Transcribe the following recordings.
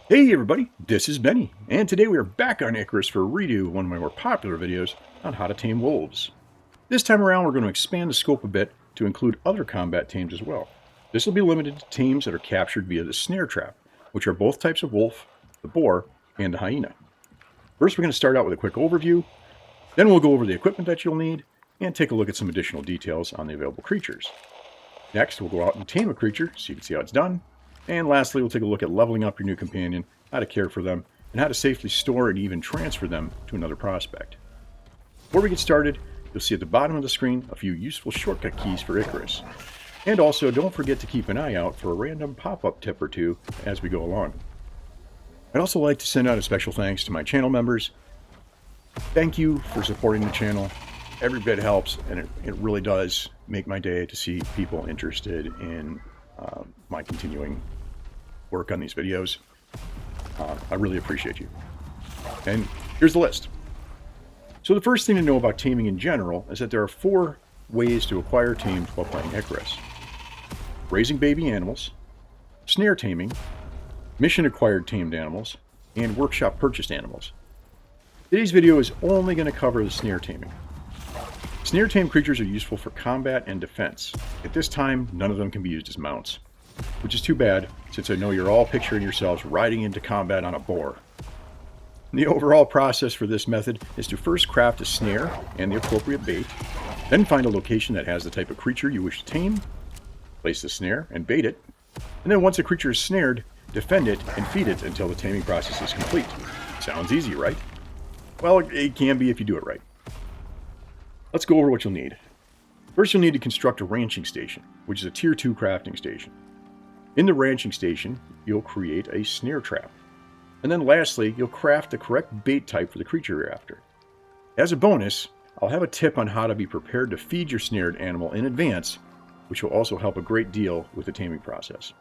Hey everybody, this is Benny, and today we are back on Icarus for a redo of one of my more popular videos on how to tame wolves. This time around we're going to expand the scope a bit to include other combat tames as well. This will be limited to tames that are captured via the snare trap, which are both types of wolf, the boar, and the hyena. First we're going to start out with a quick overview, then we'll go over the equipment that you'll need, and take a look at some additional details on the available creatures. Next we'll go out and tame a creature so you can see how it's done. And lastly, we'll take a look at leveling up your new companion, how to care for them, and how to safely store and even transfer them to another prospect. Before we get started, you'll see at the bottom of the screen a few useful shortcut keys for Icarus. And also, don't forget to keep an eye out for a random pop-up tip or two as we go along. I'd also like to send out a special thanks to my channel members. Thank you for supporting the channel. Every bit helps, and it really does make my day to see people interested in my continuing work on these videos. I really appreciate you. And here's the list. So the first thing to know about taming in general is that there are 4 ways to acquire tamed while playing Icarus. Raising baby animals, snare taming, mission acquired tamed animals, and workshop purchased animals. Today's video is only going to cover the snare taming. Snare tamed creatures are useful for combat and defense. At this time, none of them can be used as mounts, which is too bad, since I know you're all picturing yourselves riding into combat on a boar. The overall process for this method is to first craft a snare and the appropriate bait, then find a location that has the type of creature you wish to tame, place the snare and bait it, and then once a creature is snared, defend it and feed it until the taming process is complete. Sounds easy, right? Well, it can be if you do it right. Let's go over what you'll need. First, you'll need to construct a ranching station, which is a tier 2 crafting station. In the ranching station, you'll create a snare trap. And then lastly, you'll craft the correct bait type for the creature you're after. As a bonus, I'll have a tip on how to be prepared to feed your snared animal in advance, which will also help a great deal with the taming process.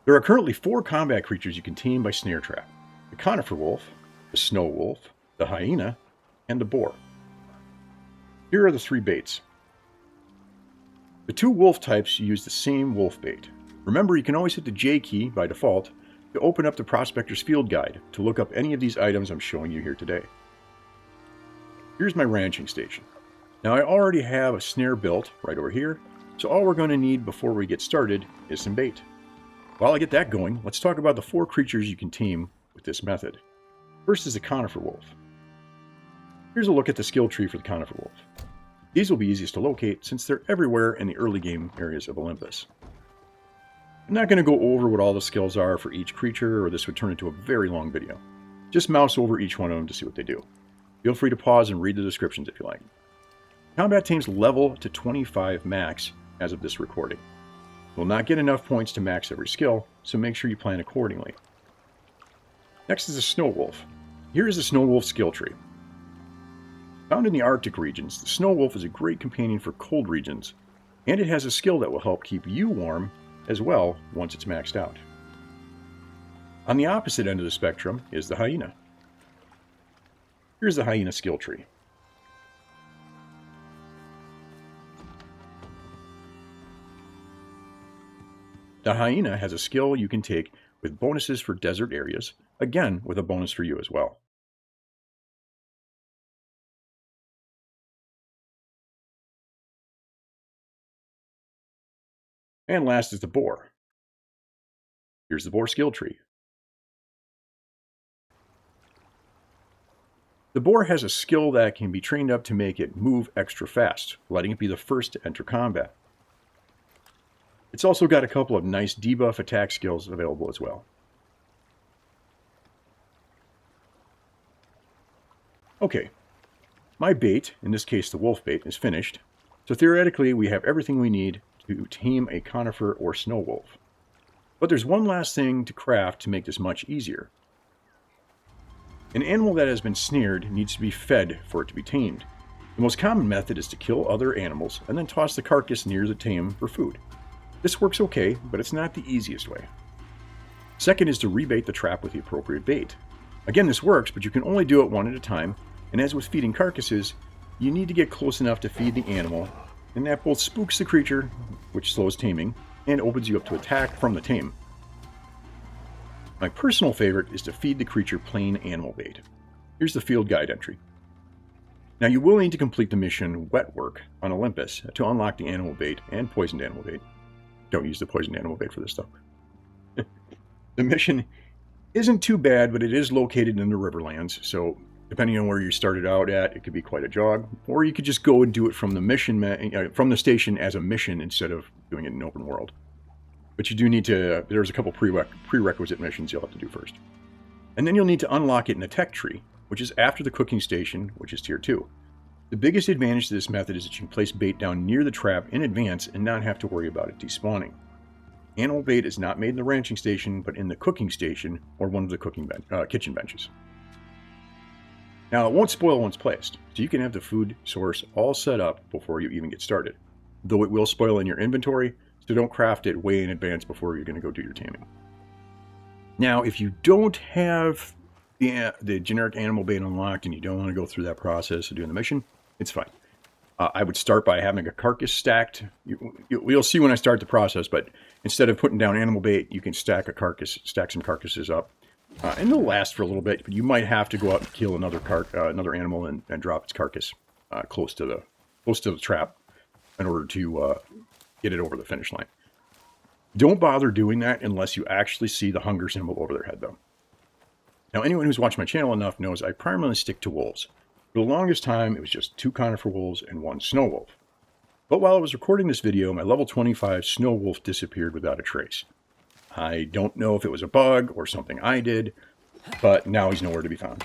There are currently 4 combat creatures you can tame by snare trap: the conifer wolf, the snow wolf, the hyena, and the boar. Here are the 3 baits. The 2 wolf types use the same wolf bait. Remember, you can always hit the J key by default to open up the Prospector's Field Guide to look up any of these items I'm showing you here today. Here's my ranching station. Now I already have a snare built right over here, so all we're going to need before we get started is some bait. While I get that going, let's talk about the 4 creatures you can tame with this method. First is the conifer wolf. Here's a look at the skill tree for the conifer wolf. These will be easiest to locate since they're everywhere in the early game areas of Olympus. I'm not going to go over what all the skills are for each creature, or this would turn into a very long video. Just mouse over each one of them to see what they do. Feel free to pause and read the descriptions if you like. Combat tames level to 25 max as of this recording. You'll not get enough points to max every skill, so make sure you plan accordingly. Next is the snow wolf. Here is the snow wolf skill tree. Found in the Arctic regions, the snow wolf is a great companion for cold regions, and it has a skill that will help keep you warm as well once it's maxed out. On the opposite end of the spectrum is the hyena. Here's the hyena skill tree. The hyena has a skill you can take with bonuses for desert areas, again with a bonus for you as well. And last is the boar. Here's the boar skill tree. The boar has a skill that can be trained up to make it move extra fast, letting it be the first to enter combat. It's also got a couple of nice debuff attack skills available as well. Okay, my bait, in this case the wolf bait, is finished, so theoretically we have everything we need to tame a conifer or snow wolf. But there's one last thing to craft to make this much easier. An animal that has been snared needs to be fed for it to be tamed. The most common method is to kill other animals and then toss the carcass near the tame for food. This works okay, but it's not the easiest way. Second is to rebait the trap with the appropriate bait. Again, this works, but you can only do it one at a time, and as with feeding carcasses, you need to get close enough to feed the animal, and that both spooks the creature, which slows taming, and opens you up to attack from the tame. My personal favorite is to feed the creature plain animal bait. Here's the field guide entry. Now you will need to complete the mission Wet Work on Olympus to unlock the animal bait and poisoned animal bait. Don't use the poisoned animal bait for this stuff. The mission isn't too bad, but it is located in the Riverlands, so depending on where you started out at, it could be quite a jog. Or you could just go and do it from the mission, from the station as a mission instead of doing it in open world. But you do need to, there's a couple prerequisite missions you'll have to do first. And then you'll need to unlock it in a tech tree, which is after the cooking station, which is tier 2. The biggest advantage to this method is that you can place bait down near the trap in advance and not have to worry about it despawning. Animal bait is not made in the ranching station, but in the cooking station or one of the kitchen benches. Now, it won't spoil once placed, so you can have the food source all set up before you even get started. Though it will spoil in your inventory, so don't craft it way in advance before you're going to go do your taming. Now, if you don't have the generic animal bait unlocked and you don't want to go through that process of doing the mission, it's fine. I would start by having a carcass stacked. You'll see when I start the process, but instead of putting down animal bait, you can stack some carcasses up. And they'll last for a little bit, but you might have to go out and kill another animal and drop its carcass close to the trap in order to get it over the finish line. Don't bother doing that unless you actually see the hunger symbol over their head, though. Now, anyone who's watched my channel enough knows I primarily stick to wolves. For the longest time, it was just 2 conifer wolves and 1 snow wolf. But while I was recording this video, my level 25 snow wolf disappeared without a trace. I don't know if it was a bug or something I did, but now he's nowhere to be found.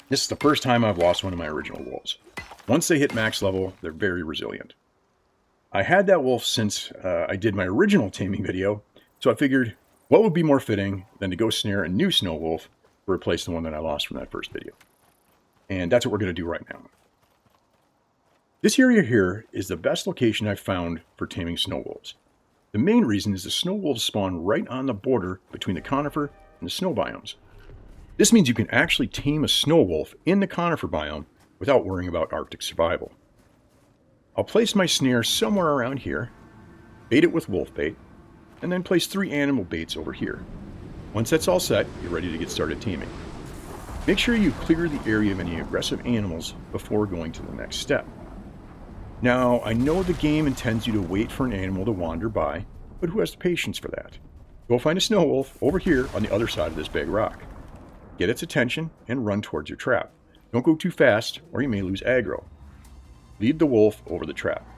This is the first time I've lost one of my original wolves. Once they hit max level, they're very resilient. I had that wolf since I did my original taming video, so I figured what would be more fitting than to go snare a new snow wolf to replace the one that I lost from that first video. And that's what we're going to do right now. This area here is the best location I've found for taming snow wolves. The main reason is the snow wolves spawn right on the border between the conifer and the snow biomes. This means you can actually tame a snow wolf in the conifer biome without worrying about Arctic survival. I'll place my snare somewhere around here, bait it with wolf bait, and then place 3 animal baits over here. Once that's all set, you're ready to get started taming. Make sure you clear the area of any aggressive animals before going to the next step. Now, I know the game intends you to wait for an animal to wander by, but who has the patience for that? Go find a snow wolf over here on the other side of this big rock. Get its attention and run towards your trap. Don't go too fast or you may lose aggro. Lead the wolf over the trap.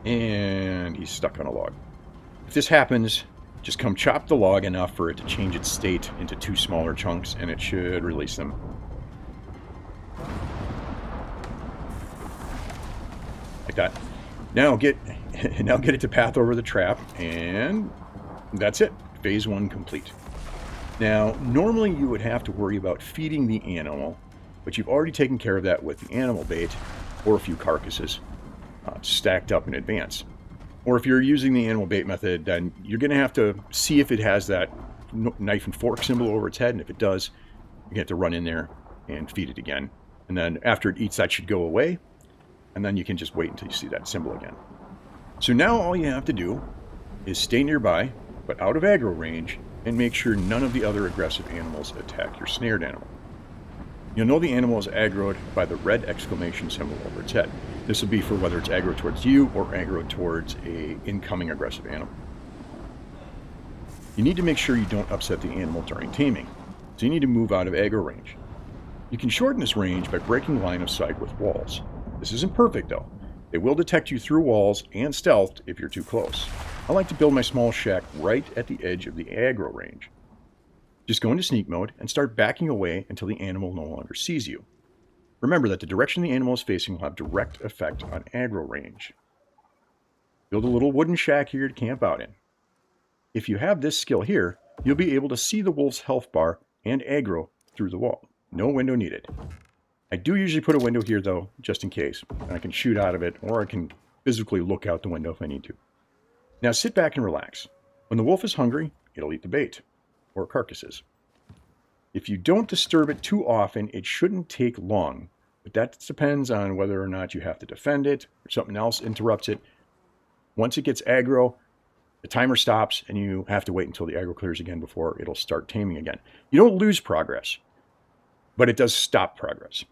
And he's stuck on a log. If this happens, just come chop the log enough for it to change its state into 2 smaller chunks, and it should release them. Like that. Now get it to path over the trap, and that's it. Phase 1 complete. Now, normally you would have to worry about feeding the animal, but you've already taken care of that with the animal bait or a few carcasses. Stacked up in advance. Or if you're using the animal bait method, then you're going to have to see if it has that knife and fork symbol over its head, and if it does, you have to run in there and feed it again. And then after it eats, that should go away, and then you can just wait until you see that symbol again. So now all you have to do is stay nearby, but out of aggro range, and make sure none of the other aggressive animals attack your snared animal. You'll know the animal is aggroed by the red exclamation symbol over its head. This will be for whether it's aggro towards you or aggro towards a incoming aggressive animal. You need to make sure you don't upset the animal during taming, so you need to move out of aggro range. You can shorten this range by breaking line of sight with walls. This isn't perfect though. They will detect you through walls and stealthed if you're too close. I like to build my small shack right at the edge of the aggro range. Just go into sneak mode and start backing away until the animal no longer sees you. Remember that the direction the animal is facing will have direct effect on aggro range. Build a little wooden shack here to camp out in. If you have this skill here, you'll be able to see the wolf's health bar and aggro through the wall. No window needed. I do usually put a window here, though, just in case. And I can shoot out of it, or I can physically look out the window if I need to. Now sit back and relax. When the wolf is hungry, it'll eat the bait, or carcasses. If you don't disturb it too often, it shouldn't take long. But that depends on whether or not you have to defend it, or something else interrupts it. Once it gets aggro, the timer stops, and you have to wait until the aggro clears again before it'll start taming again. You don't lose progress, but it does stop progress.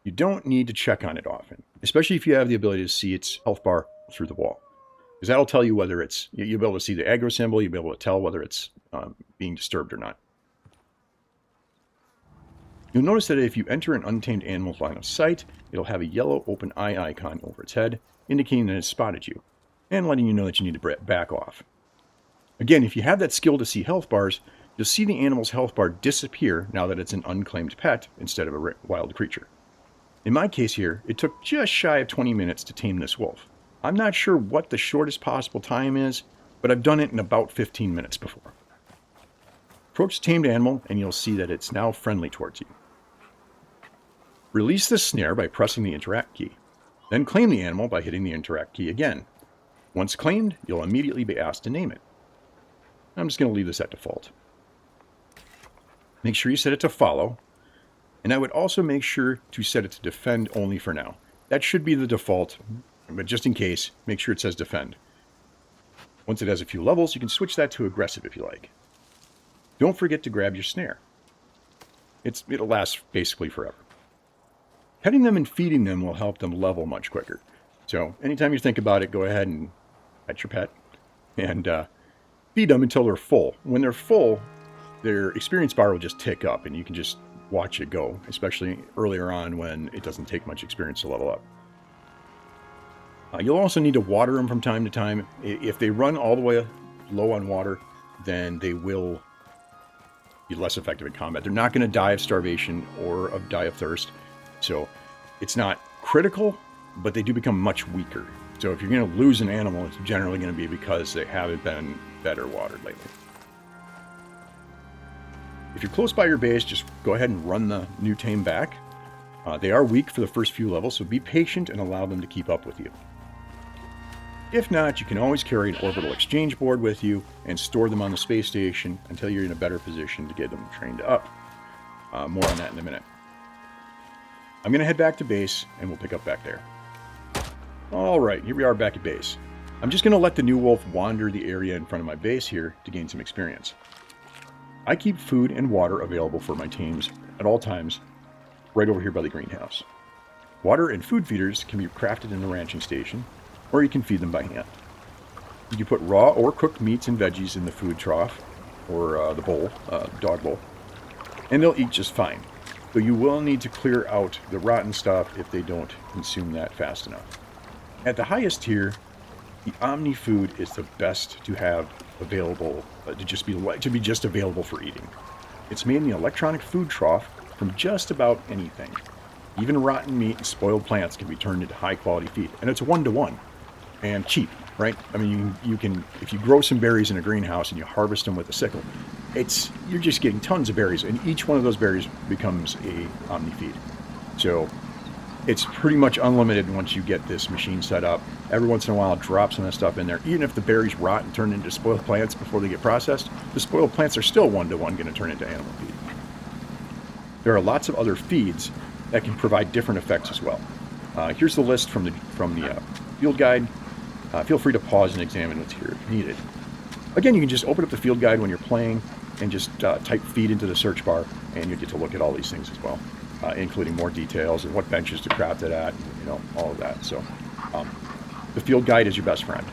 You don't need to check on it often, especially if you have the ability to see its health bar through the wall. Because that'll tell you whether it's, you'll be able to see the aggro symbol, you'll be able to tell whether it's being disturbed or not. You'll notice that if you enter an untamed animal's line of sight, it'll have a yellow open eye icon over its head, indicating that it's spotted you, and letting you know that you need to back off. Again, if you have that skill to see health bars, you'll see the animal's health bar disappear now that it's an unclaimed pet instead of a wild creature. In my case here, it took just shy of 20 minutes to tame this wolf. I'm not sure what the shortest possible time is, but I've done it in about 15 minutes before. Approach the tamed animal and you'll see that it's now friendly towards you. Release the snare by pressing the interact key. Then claim the animal by hitting the interact key again. Once claimed, you'll immediately be asked to name it. I'm just going to leave this at default. Make sure you set it to follow. And I would also make sure to set it to defend only for now. That should be the default, but just in case, make sure it says defend. Once it has a few levels, you can switch that to aggressive if you like. Don't forget to grab your snare. It'll last basically forever. Petting them and feeding them will help them level much quicker. So anytime you think about it, go ahead and pet your pet and feed them until they're full. When they're full, their experience bar will just tick up and you can just watch it go, especially earlier on when it doesn't take much experience to level up. You'll also need to water them from time to time. If they run all the way low on water, then they will be less effective in combat. They're not going to die of starvation or die of thirst. So it's not critical, but they do become much weaker. So if you're going to lose an animal, it's generally going to be because they haven't been fed or watered lately. If you're close by your base, just go ahead and run the new tame back. They are weak for the first few levels, so be patient and allow them to keep up with you. If not, you can always carry an orbital exchange board with you and store them on the space station until you're in a better position to get them trained up. More on that in a minute. I'm going to head back to base, and we'll pick up back there. Alright, here we are back at base. I'm just going to let the new wolf wander the area in front of my base here to gain some experience. I keep food and water available for my tames at all times, right over here by the greenhouse. Water and food feeders can be crafted in the ranching station, or you can feed them by hand. You can put raw or cooked meats and veggies in the food trough, or the bowl, dog bowl, and they'll eat just fine. Though you will need to clear out the rotten stuff if they don't consume that fast enough. At the highest tier, the Omni food is the best to have available, to be just available for eating. It's made in the electronic food trough from just about anything. Even rotten meat and spoiled plants can be turned into high quality feed, and it's 1-to-1 and cheap, right? I mean, you can, if you grow some berries in a greenhouse and you harvest them with a sickle, you're just getting tons of berries, and each one of those berries becomes a Omni feed. So it's pretty much unlimited once you get this machine set up. Every once in a while, drop some of that stuff in there. Even if the berries rot and turn into spoiled plants before they get processed, the spoiled plants are still 1-to-1 going to turn into animal feed. There are lots of other feeds that can provide different effects as well. Here's the list from the field guide. Feel free to pause and examine what's here if needed. Again, you can just open up the field guide when you're playing and just type feed into the search bar, and you get to look at all these things as well, including more details and what benches to craft it at, all of that. So the field guide is your best friend.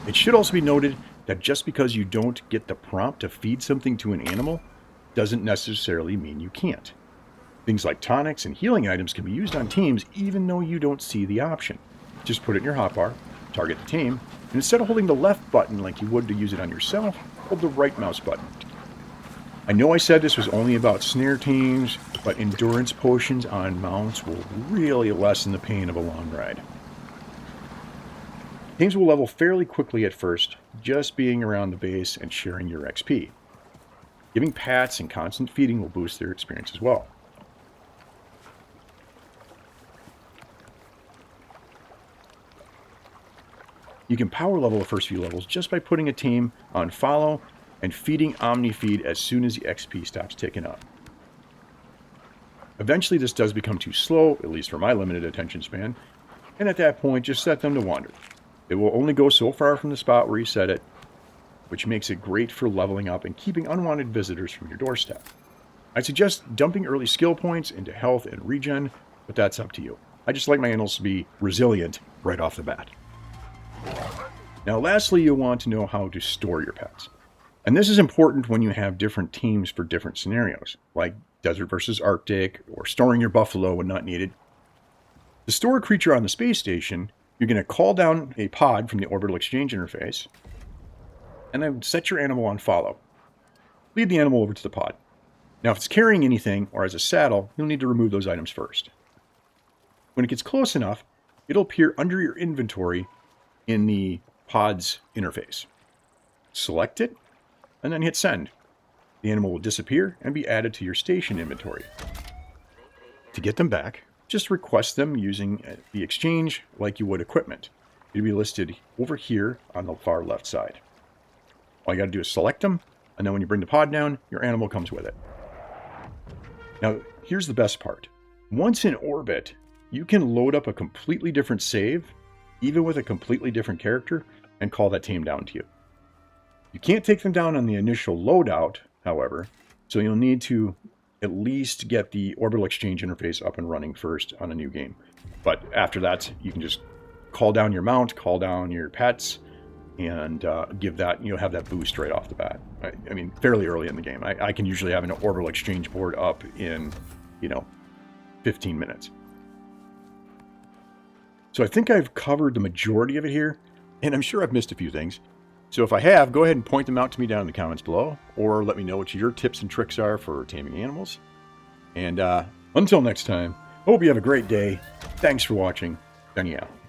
It should also be noted that just because you don't get the prompt to feed something to an animal doesn't necessarily mean you can't. Things like tonics and healing items can be used on teams even though you don't see the option. Just put it in your hotbar, target the tame, and instead of holding the left button like you would to use it on yourself, hold the right mouse button. I know I said this was only about snare teams, but endurance potions on mounts will really lessen the pain of a long ride. Teams will level fairly quickly at first, just being around the base and sharing your XP. Giving pats and constant feeding will boost their experience as well. You can power level the first few levels just by putting a tame on follow and feeding Omni-Feed as soon as the XP stops ticking up. Eventually this does become too slow, at least for my limited attention span, and at that point just set them to wander. It will only go so far from the spot where you set it, which makes it great for leveling up and keeping unwanted visitors from your doorstep. I suggest dumping early skill points into health and regen, but that's up to you. I just like my animals to be resilient right off the bat. Now lastly, you'll want to know how to store your pets. And this is important when you have different teams for different scenarios, like desert versus Arctic, or storing your buffalo when not needed. To store a creature on the space station, you're going to call down a pod from the orbital exchange interface, and then set your animal on follow. Lead the animal over to the pod. Now if it's carrying anything, or as a saddle, you'll need to remove those items first. When it gets close enough, it'll appear under your inventory in the pod's interface. Select it, and then hit send. The animal will disappear and be added to your station inventory. To get them back, just request them using the exchange like you would equipment. It'll be listed over here on the far left side. All you got to do is select them, and then when you bring the pod down, your animal comes with it. Now, here's the best part. Once in orbit, you can load up a completely different save, even with a completely different character, and call that tame down to you. You can't take them down on the initial loadout, however, so you'll need to at least get the orbital exchange interface up and running first on a new game. But after that, you can just call down your mount, call down your pets, and give that, have that boost right off the bat. I mean, fairly early in the game. I can usually have an orbital exchange board up in, 15 minutes. So I think I've covered the majority of it here, and I'm sure I've missed a few things. So if I have, go ahead and point them out to me down in the comments below, or let me know what your tips and tricks are for taming animals. And until next time, hope you have a great day. Thanks for watching. Benny out.